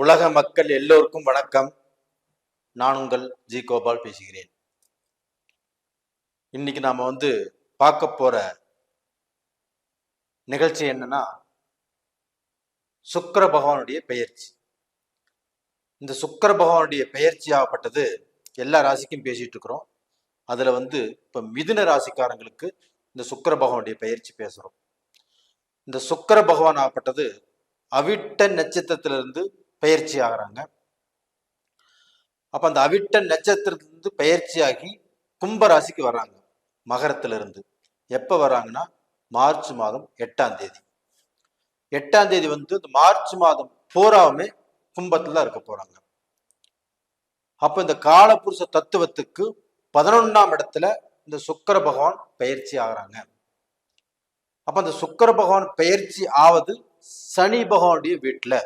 உலக மக்கள் எல்லோருக்கும் வணக்கம். நான் உங்கள் ஜி கோபால் பேசுகிறேன். இன்னைக்கு நாம பார்க்க போற நிகழ்ச்சி என்னன்னா, சுக்கிர பகவானுடைய பெயர்ச்சி. இந்த சுக்கிர பகவானுடைய பெயர்ச்சி ஆகப்பட்டது எல்லா ராசிக்கும் பேசிட்டு இருக்கிறோம். அதுல இப்ப மிதுன ராசிக்காரங்களுக்கு இந்த சுக்கிர பகவானுடைய பெயர்ச்சி பேசுறோம். இந்த சுக்கிர பகவான் ஆகப்பட்டது அவிட்ட நட்சத்திரத்திலிருந்து பெயர்ச்சி ஆகிறாங்க. அப்ப அந்த அவிட்ட நட்சத்திரத்திலிருந்து பெயர்ச்சியாகி கும்பராசிக்கு வர்றாங்க. மகரத்திலிருந்து எப்ப வர்றாங்கன்னா மார்ச் மாதம் 8ஆம் தேதி. 8ஆம் தேதி மார்ச் மாதம் பூராவுமே கும்பத்துல இருக்க போறாங்க. அப்ப இந்த காலபுருஷ தத்துவத்துக்கு 11ஆம் இடத்துல இந்த சுக்கிர பகவான் பெயர்ச்சி ஆகிறாங்க. அப்ப அந்த சுக்கிர பகவான் பெயர்ச்சி ஆவது சனி பகவானுடைய வீட்டுல.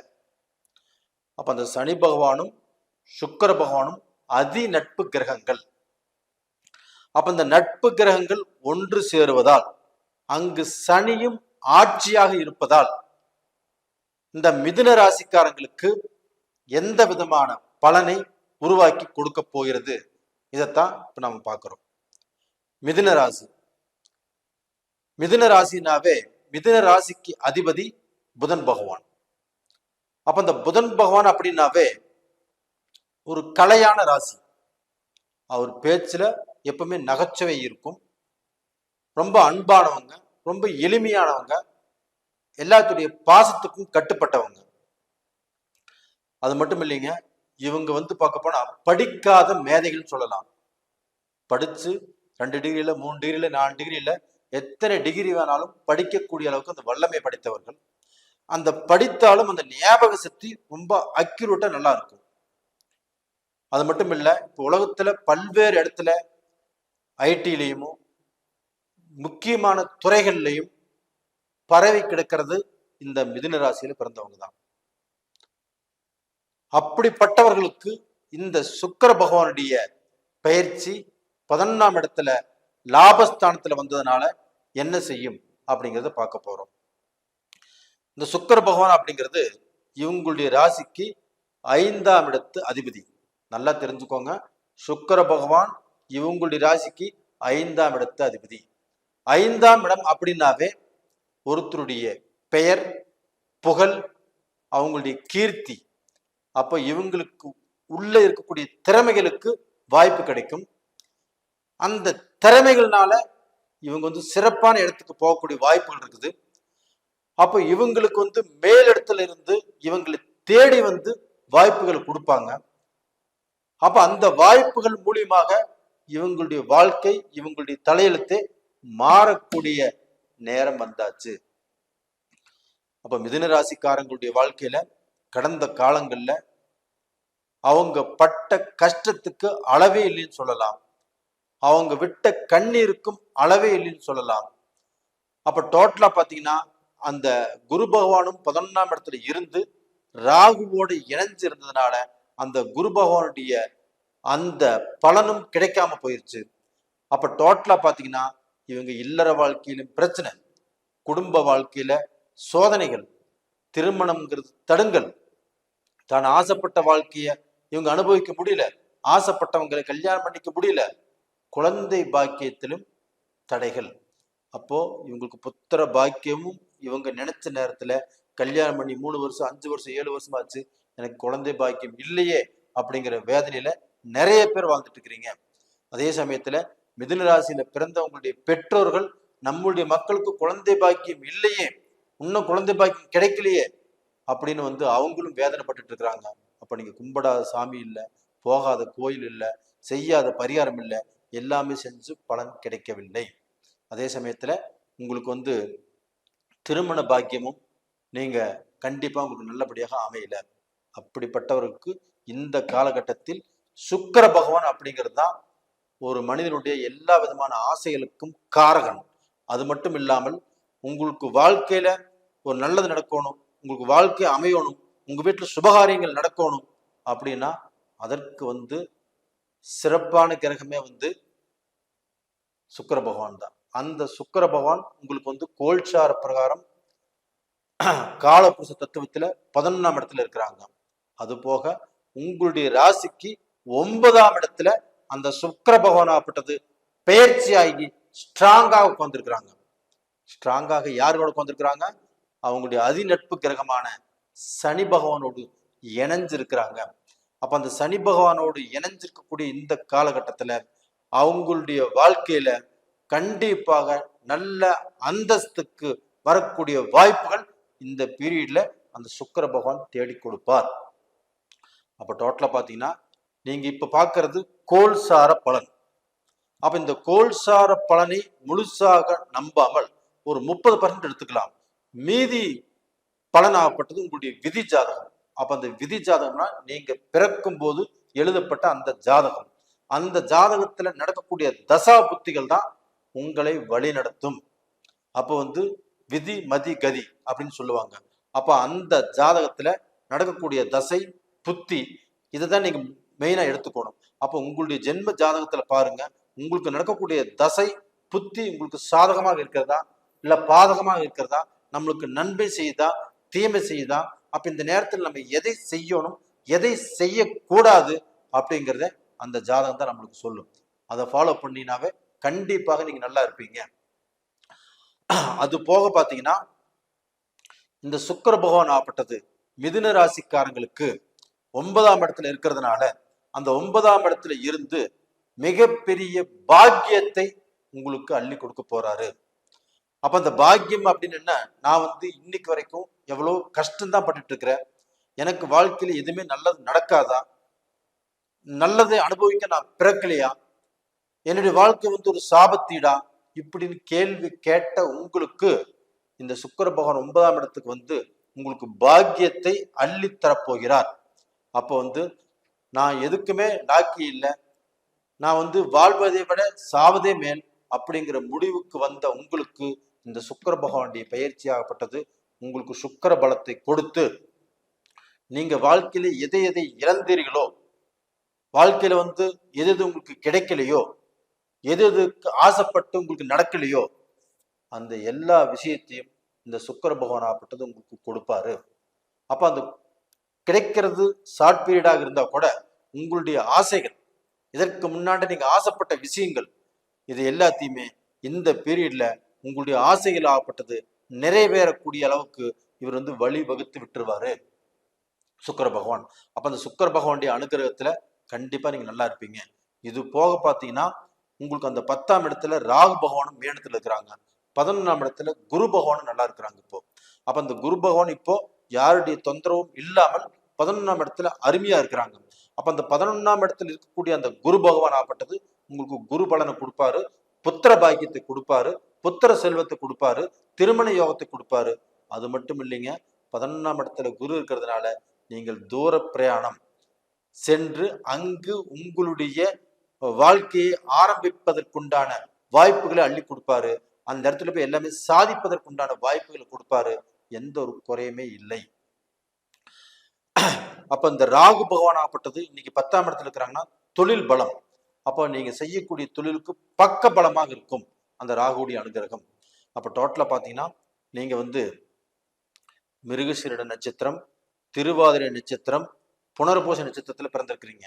அப்ப அந்த சனி பகவானும் சுக்கிர பகவானும் அதி நட்பு கிரகங்கள். அப்ப இந்த நட்பு கிரகங்கள் ஒன்று சேருவதால், அங்கு சனியும் ஆட்சியாக இருப்பதால், இந்த மிதுன ராசிக்காரங்களுக்கு எந்த விதமான பலனை உருவாக்கி கொடுக்க போகிறது, இதைத்தான் இப்ப நாம பார்க்கிறோம். மிதுன ராசி. மிதுன ராசினாவே மிதுன ராசிக்கு அதிபதி புதன் பகவான். அப்ப இந்த புதன் பகவான் அப்படின்னாவே ஒரு கலையான ராசி. அவர் பேச்சுல எப்பவுமே நகைச்சுவை இருக்கும். ரொம்ப அன்பானவங்க, ரொம்ப எளிமையானவங்க, எல்லாத்துடைய பாசத்துக்கும் கட்டுப்பட்டவங்க. அது மட்டும் இல்லைங்க, இவங்க பார்க்க போனா படிக்காத மேதைகள் சொல்லலாம். படிச்சு 2 டிகிரியில 3 டிகிரியில 4 டிகிரியில எத்தனை டிகிரி வேணாலும் படிக்கக்கூடிய அளவுக்கு அந்த வல்லமை படைத்தவர்கள். அந்த படித்தாலும் அந்த ஞாபக சக்தி ரொம்ப அக்யூரேட்டா நல்லா இருக்கும். அது மட்டும் இல்ல, இப்போ உலகத்துல பல்வேறு இடத்துல ஐடிலையும் முக்கியமான துறைகள்லையும் பரவி கிடக்கிறது இந்த மிதுன ராசியில பிறந்தவங்க தான். அப்படிப்பட்டவர்களுக்கு இந்த சுக்கிர பகவானுடைய பயிற்சி 11ஆம் இடத்துல லாபஸ்தானத்துல வந்ததுனால என்ன செய்யும் அப்படிங்கிறத பார்க்க போறோம். இந்த சுக்கிர பகவான் அப்படிங்கிறது இவங்களுடைய ராசிக்கு 5ஆம் இடத்து அதிபதி. நல்லா தெரிஞ்சுக்கோங்க, சுக்கிர பகவான் இவங்களுடைய ராசிக்கு 5ஆம் இடத்து அதிபதி. 5ஆம் இடம் அப்படின்னாவே ஒருத்தருடைய பெயர், புகழ், அவங்களுடைய கீர்த்தி. அப்ப இவங்களுக்கு உள்ள இருக்கக்கூடிய திறமைகளுக்கு வாய்ப்பு கிடைக்கும். அந்த திறமைகள்னால இவங்க சிறப்பான இடத்துக்கு போகக்கூடிய வாய்ப்புகள் இருக்குது. அப்ப இவங்களுக்கு மேலிடத்துல இருந்து இவங்களை தேடி வாய்ப்புகள் கொடுப்பாங்க. அப்ப அந்த வாய்ப்புகள் மூலியமாக இவங்களுடைய வாழ்க்கை, இவங்களுடைய தலையெழுத்தே மாறக்கூடிய நேரம் வந்தாச்சு. அப்ப மிதுன ராசிக்காரங்களுடைய வாழ்க்கையில கடந்த காலங்கள்ல அவங்க பட்ட கஷ்டத்துக்கு அளவே இல்லைன்னு சொல்லலாம். அவங்க விட்ட கண்ணீருக்கும் அளவே இல்லைன்னு சொல்லலாம். அப்ப டோட்டலா பாத்தீங்கன்னா அந்த குரு பகவானும் 11ஆம் இடத்துல இருந்து ராகுவோடு இணைஞ்சு இருந்ததுனால அந்த குரு பகவானுடைய அந்த பலனும் கிடைக்காம போயிருச்சு. அப்ப டோட்டலா பாத்தீங்கன்னா இவங்க இல்லற வாழ்க்கையிலும் பிரச்சனை, குடும்ப வாழ்க்கையில சோதனைகள், திருமணம்ங்கிறது தடுங்கல், தான் ஆசைப்பட்ட வாழ்க்கைய இவங்க அனுபவிக்க முடியல, ஆசைப்பட்டவங்களை கல்யாணம் பண்ணிக்க முடியல, குழந்தை பாக்கியத்திலும் தடைகள். அப்போ இவங்களுக்கு புத்திர பாக்கியமும் இவங்க நினைச்ச நேரத்துல கல்யாணம் பண்ணி 3 வருஷம் 5 வருஷம் 7 வருஷம் ஆச்சு, எனக்கு குழந்தை பாக்கியம் இல்லையே அப்படிங்கிற வேதனையில நிறைய பேர் வாழ்ந்துட்டு இருக்கிறீங்க. அதே சமயத்துல மிதுன ராசியில பிறந்தவங்களுடைய பெற்றோர்கள் நம்மளுடைய மக்களுக்கு குழந்தை பாக்கியம் இல்லையே, இன்னும் குழந்தை பாக்கியம் கிடைக்கலையே அப்படின்னு அவங்களும் வேதனைப்பட்டு இருக்கிறாங்க. அப்ப நீங்க கும்பிடாத சாமி இல்லை, போகாத கோயில் இல்லை, செய்யாத பரிகாரம் இல்லை, எல்லாமே செஞ்சு பலன் கிடைக்கவில்லை. அதே சமயத்துல உங்களுக்கு திருமண பாக்கியமும் நீங்க கண்டிப்பா உங்களுக்கு நல்லபடியாக அமையல. அப்படிப்பட்டவருக்கு இந்த காலகட்டத்தில் சுக்கிர பகவான் அப்படிங்கிறது தான் ஒரு மனிதனுடைய எல்லா விதமான ஆசைகளுக்கும் காரகன். அது மட்டும் இல்லாமல் உங்களுக்கு வாழ்க்கையில ஒரு நல்லது நடக்கணும், உங்களுக்கு வாழ்க்கை அமையணும், உங்க வீட்டுல சுபகாரியங்கள் நடக்கணும் அப்படின்னா அதற்கு சிறப்பான கிரகமே சுக்கிர பகவான் தான். அந்த சுக்கிர பகவான் உங்களுக்கு கோல்சார பிரகாரம் காலபுருஷ தத்துவத்துல 11ஆம் இடத்துல இருக்கிறாங்க. அது போக உங்களுடைய ராசிக்கு 9ஆம் இடத்துல அந்த சுக்கிர பகவான் ஆகப்பட்டது பெயர்ச்சி ஆகி ஸ்ட்ராங்காக உட்கார்ந்துருக்கிறாங்க. ஸ்ட்ராங்காக யாரோட உட்கார்ந்துருக்கிறாங்க? அவங்களுடைய அதிநட்பு கிரகமான சனி பகவானோடு இணைஞ்சிருக்கிறாங்க. அப்ப அந்த சனி பகவானோடு இணைஞ்சிருக்கக்கூடிய இந்த காலகட்டத்துல அவங்களுடைய வாழ்க்கையில கண்டிப்பாக நல்ல அந்தஸ்துக்கு வரக்கூடிய வாய்ப்புகள் இந்த பீரியட்ல அந்த சுக்கிர பகவான் தேடி கொடுப்பார். அப்ப டோட்டலா பாத்தீங்கன்னா நீங்க இப்ப பாக்குறது கோல்சார பலன். அப்ப இந்த கோல்சார பலனை முழுசாக நம்பாமல் ஒரு 30% எடுத்துக்கலாம். மீதி பலனாகப்பட்டது உங்களுடைய விதி ஜாதகம். அப்ப அந்த விதி ஜாதகம்னா நீங்க பிறக்கும் போது எழுதப்பட்ட அந்த ஜாதகம். அந்த ஜாதகத்துல நடக்கக்கூடிய தசா புத்திகள் தான் உங்களை வழி நடத்தும். அப்போ விதி மதி கதி அப்படின்னு சொல்லுவாங்க. அப்ப அந்த ஜாதகத்துல நடக்கக்கூடிய தசை புத்தி இதைதான் நீங்க மெயினா எடுத்துக்கணும். அப்போ உங்களுடைய ஜென்ம ஜாதகத்துல பாருங்க, உங்களுக்கு நடக்கக்கூடிய தசை புத்தி உங்களுக்கு சாதகமாக இருக்கிறதா இல்ல பாதகமாக இருக்கிறதா, நம்மளுக்கு நன்மை செய்யுதா தீமை செய்யுதா, அப்ப இந்த நேரத்தில் நம்ம எதை செய்யணும் எதை செய்யக்கூடாது அப்படிங்கிறத அந்த ஜாதகம் தான் நம்மளுக்கு சொல்லும். அதை ஃபாலோ பண்ணினாவே கண்டிப்பாக நீங்க நல்லா இருப்பீங்க. அது போக பாத்தீங்கன்னா இந்த சுக்கிர பகவான் ஆகப்பட்டது மிதுன ராசிக்காரங்களுக்கு 9ஆம் இடத்துல இருக்கிறதுனால அந்த 9ஆம் இடத்துல இருந்து மிகப்பெரிய பாக்கியத்தை உங்களுக்கு அள்ளி கொடுக்க போறாரு. அப்ப அந்த பாக்கியம் அப்படின்னு என்ன, நான் இன்னைக்கு வரைக்கும் எவ்வளவு கஷ்டம்தான் பட்டுட்டு இருக்கிறேன், எனக்கு வாழ்க்கையில எதுவுமே நல்லது நடக்காதா, நல்லதை அனுபவிக்க நான் பிறக்கலையா, என்னுடைய வாழ்க்கை ஒரு சாபத்தீடா இப்படின்னு கேள்வி கேட்ட உங்களுக்கு இந்த சுக்கிர பகவான் 9ஆம் இடத்துக்கு உங்களுக்கு பாக்கியத்தை அள்ளி தரப்போகிறார். அப்போ நான் எதுக்குமே லாக்கி இல்லை, நான் வாழ்வதை விட சாவதே மேல் அப்படிங்கிற முடிவுக்கு வந்த உங்களுக்கு இந்த சுக்கிர பகவானுடைய பயிற்சியாகப்பட்டது உங்களுக்கு சுக்கிர பலத்தை கொடுத்து நீங்க வாழ்க்கையில எதை எதை இழந்தீர்களோ, வாழ்க்கையில எது எது உங்களுக்கு கிடைக்கலையோ, எது எதுக்கு ஆசைப்பட்டு உங்களுக்கு நடக்கலையோ, அந்த எல்லா விஷயத்தையும் இந்த சுக்கிர பகவான் ஆகப்பட்டது உங்களுக்கு கொடுப்பாரு. அப்ப அந்த கிடைக்கிறது ஷார்ட் பீரியடாக இருந்தா கூட உங்களுடைய ஆசைகள், இதற்கு முன்னாடி நீங்க ஆசைப்பட்ட விஷயங்கள், இது எல்லாத்தையுமே இந்த பீரியட்ல உங்களுடைய ஆசைகள் ஆகப்பட்டது நிறைவேறக்கூடிய அளவுக்கு இவர் வழி வகுத்து விட்டுருவாரு சுக்கிர பகவான். அப்ப அந்த சுக்கிர பகவானுடைய அனுகிரகத்துல கண்டிப்பா நீங்க நல்லா இருப்பீங்க. இது போக பாத்தீங்கன்னா உங்களுக்கு அந்த 10ஆம் இடத்துல ராகு பகவானும் மேடத்துல இருக்கிறாங்க, 11ஆம் இடத்துல குரு பகவானும் நல்லா இருக்கிறாங்க. இப்போ அப்ப அந்த குரு பகவான் இப்போ யாருடைய தொந்தரவும் இல்லாமல் 11ஆம் இடத்துல அருமையா இருக்கிறாங்க. அப்ப அந்த 11ஆம் இடத்துல இருக்கக்கூடிய அந்த குரு பகவான் ஆகப்பட்டது உங்களுக்கு குரு பலனை கொடுப்பாரு, புத்திர பாக்கியத்தை கொடுப்பாரு, புத்திர செல்வத்தை கொடுப்பாரு, திருமண யோகத்தை கொடுப்பாரு. அது மட்டும் இல்லைங்க, 11ஆம் இடத்துல குரு இருக்கிறதுனால நீங்கள் தூர பிரயாணம் சென்று அங்கு உங்களுடைய வாழ்க்கையை ஆரம்பிப்பதற்குண்டான வாய்ப்புகளை அள்ளி கொடுப்பாரு. அந்த இடத்துல போய் எல்லாமே சாதிப்பதற்குண்டான வாய்ப்புகளை கொடுப்பாரு. எந்த ஒரு குறையுமே இல்லை. அப்ப இந்த ராகு பகவான் ஆகப்பட்டது இன்னைக்கு 10ஆம் இடத்துல இருக்கிறாங்கன்னா தொழில் பலம். அப்போ நீங்க செய்யக்கூடிய தொழிலுக்கு பக்க பலமாக இருக்கும் அந்த ராகுடைய அனுகிரகம். அப்ப டோட்டலா பாத்தீங்கன்னா நீங்க மிருகசீரிட நட்சத்திரம், திருவாதிரை நட்சத்திரம், புனர்பூச நட்சத்திரத்துல பிறந்திருக்கிறீங்க.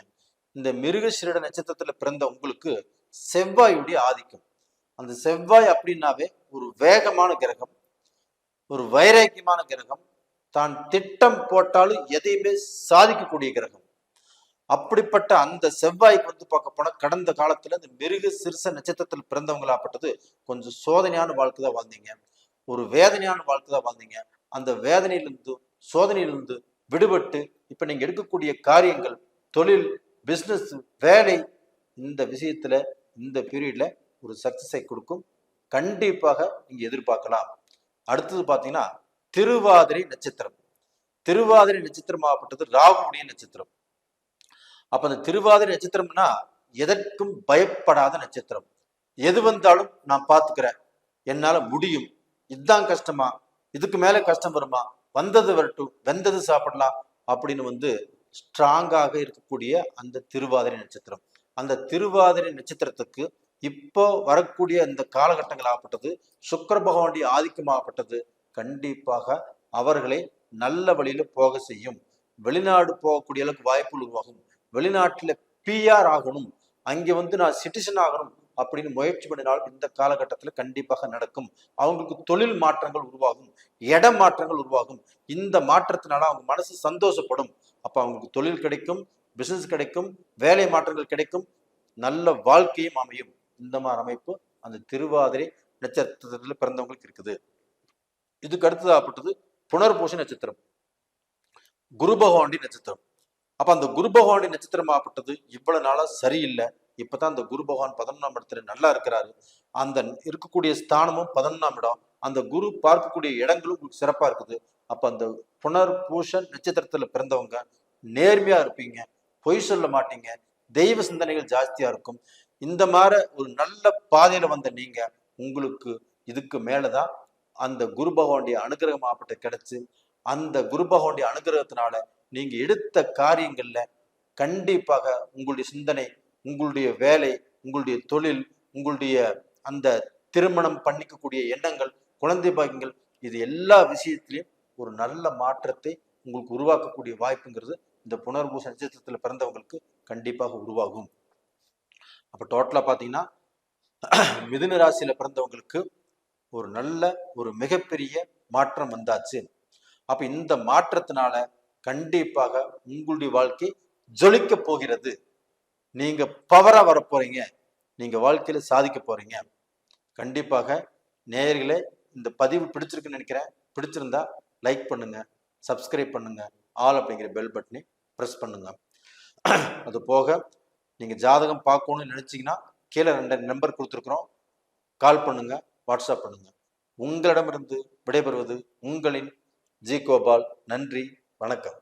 இந்த மிருகசீரிட நட்சத்திரத்துல பிறந்த உங்களுக்கு செவ்வாயுடைய ஆதிக்கம். அந்த செவ்வாய் அப்படின்னாவே ஒரு வேகமான கிரகம், ஒரு வைராக்கியமான கிரகம், தான் திட்டம் போட்டாலும் எதையுமே சாதிக்கக்கூடிய கிரகம். அப்படிப்பட்ட அந்த செவ்வாய்க்கு பார்க்க போனா கடந்த காலத்துல இந்த மிருக சிறுச நட்சத்திரத்தில் பிறந்தவங்களாப்பட்டது கொஞ்சம் சோதனையான வாழ்க்கை தான் வாழ்ந்தீங்க, ஒரு வேதனையான வாழ்க்கை தான் வாழ்ந்தீங்க. அந்த வேதனையிலிருந்து சோதனையிலிருந்து விடுபட்டு இப்ப நீங்க எடுக்கக்கூடிய காரியங்கள், தொழில், பிசினஸ், வேலை, இந்த விஷயத்துல இந்த பீரியட்ல ஒரு சக்சஸை கொடுக்கும். கண்டிப்பாக நீங்க எதிர்பார்க்கலாம். அடுத்தது பாத்தீங்கன்னா திருவாதிரை நட்சத்திரம். திருவாதிரை நட்சத்திரம் ஆகப்பட்டது ராகுடைய நட்சத்திரம். அப்ப அந்த திருவாதிரை நட்சத்திரம்னா எதற்கும் பயப்படாத நட்சத்திரம். எது வந்தாலும் நான் பாத்துக்கிறேன், என்னால முடியும், இதுதான் கஷ்டமா, இதுக்கு மேல கஷ்டம் வருமா, வந்தது வரட்டும், வெந்தது சாப்பிடலாம் அப்படின்னு ஸ்ட்ராங்காக இருக்கக்கூடிய அந்த திருவாதிரை நட்சத்திரம். அந்த திருவாதிரை நட்சத்திரத்துக்கு இப்போ வரக்கூடிய இந்த காலகட்டங்கள் ஆகப்பட்டது சுக்கிர பகவானுடைய ஆதிக்கம் ஆகப்பட்டது கண்டிப்பாக அவர்களை நல்ல வழியில போக செய்யும். வெளிநாடு போகக்கூடிய அளவுக்கு வாய்ப்புகள் உருவாகும். வெளிநாட்டுல பிஆர் ஆகணும், அங்க நான் சிட்டிசன் ஆகணும் அப்படின்னு முயற்சி பண்ணினாலும் இந்த காலகட்டத்துல கண்டிப்பாக நடக்கும். அவங்களுக்கு தொழில் மாற்றங்கள் உருவாகும், இட மாற்றங்கள் உருவாகும். இந்த மாற்றத்தினால அவங்க மனசு சந்தோஷப்படும். அப்ப அவங்களுக்கு தொழில் கிடைக்கும், பிசினஸ் கிடைக்கும், வேலை மாற்றங்கள் கிடைக்கும், நல்ல வாழ்க்கையும் அமையும். இந்த மாதிரி அமைப்பு அந்த திருவாதிரை நட்சத்திரத்துல பிறந்தவங்களுக்கு இருக்குது. இதுக்கு அடுத்ததாகப்பட்டது புனர்பூச நட்சத்திரம், குரு பகவானுடைய நட்சத்திரம். அப்ப அந்த குரு பகவானுடைய நட்சத்திரம் ஆகப்பட்டது இவ்வளவு நாளா சரியில்லை. இப்பதான் அந்த குரு பகவான் 11ஆம் இடத்துல நல்லா இருக்கிறாரு. அந்த இருக்கக்கூடிய ஸ்தானமும் 11ஆம் இடம், அந்த குரு பார்க்கக்கூடிய இடங்களும் சிறப்பா இருக்குது. அப்ப அந்த புனர்பூச நட்சத்திரத்துல பிறந்தவங்க நேர்மையா இருப்பீங்க, பொய் சொல்ல மாட்டீங்க, தெய்வ சிந்தனைகள் ஜாஸ்தியா இருக்கும். இந்த மாதிரி ஒரு நல்ல பாதையில வந்த நீங்க உங்களுக்கு இதுக்கு மேலதான் அந்த குரு பகவானுடைய அனுகிரகம் ஆப்பட்டு கிடைச்சு, அந்த குரு பகவானுடைய அனுகிரகத்தினால நீங்க எடுத்த காரியங்கள்ல கண்டிப்பாக உங்களுடைய சிந்தனை, உங்களுடைய வேலை, உங்களுடைய தொழில், உங்களுடைய அந்த திருமணம் பண்ணிக்கக்கூடிய எண்ணங்கள், குழந்தை பாக்கியங்கள், இது எல்லா விஷயத்திலையும் ஒரு நல்ல மாற்றத்தை உங்களுக்கு உருவாக்கக்கூடிய வாய்ப்புங்கிறது இந்த புனர்பூச நட்சத்திரத்துல பிறந்தவங்களுக்கு கண்டிப்பாக உருவாகும். அப்ப டோட்டலா பாத்தீங்கன்னா மிதுன ராசியில பிறந்தவங்களுக்கு ஒரு நல்ல ஒரு மிகப்பெரிய மாற்றம் வந்தாச்சு. அப்ப இந்த மாற்றத்தினால கண்டிப்பாக உங்களுடைய வாழ்க்கை ஜொலிக்க போகிறது. நீங்க பவரா வர போறீங்க, நீங்க வாழ்க்கையில சாதிக்க போறீங்க. கண்டிப்பாக நேயர்களே, இந்த பதிவு பிடிச்சிருக்குன்னு நினைக்கிறேன். பிடிச்சிருந்தா லைக் பண்ணுங்க, சப்ஸ்கிரைப் பண்ணுங்க, ஆல் அப்படிங்கிற பெல் பட்டனை ப்ரெஸ் பண்ணுங்க. அது போக நீங்க ஜாதகம் பார்க்கணும்னு நினைச்சீங்கன்னா கீழே 2 நம்பர் கொடுத்துருக்குறோம், கால் பண்ணுங்க, வாட்ஸ்அப் பண்ணுங்க. உங்களிடமிருந்து விடைபெறுவது உங்களின் ஜி கோபால். நன்றி, வணக்கம்.